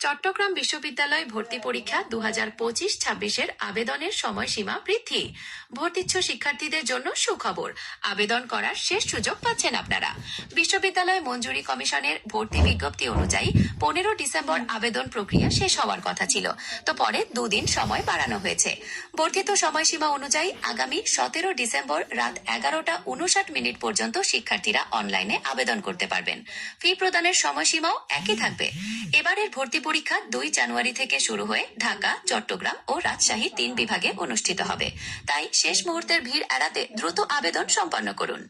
চট্টগ্রাম বিশ্ববিদ্যালয় ভর্তি পরীক্ষা 2025-26 আবেদনের সময়সীমা বৃদ্ধি। ভর্তিচ্ছ শিক্ষার্থীদের জন্য সুখবর, আবেদন করার শেষ সুযোগ পাচ্ছেন আপনারা। বিশ্ববিদ্যালয় মঞ্জুরি কমিশনের ভর্তি বিজ্ঞপ্তি অনুযায়ী 15 ডিসেম্বর আবেদন প্রক্রিয়া শেষ হওয়ার কথা ছিল, তো পরে 2 দিন সময় বাড়ানো হয়েছে। বর্ধিত সময়সীমা অনুযায়ী আগামী 17 ডিসেম্বর রাত 11:59 পর্যন্ত শিক্ষার্থীরা অনলাইনে আবেদন করতে পারবেন। ফি প্রদানের সময়সীমাও একই থাকবে। এবারের ভর্তি পরীক্ষা 2 জানুয়ারি থেকে শুরু হয়ে ঢাকা, চট্টগ্রাম ও রাজশাহী 3 বিভাগে অনুষ্ঠিত হবে। তাই শেষ মুহূর্তের ভিড় এড়াতে দ্রুত আবেদন সম্পন্ন করুন।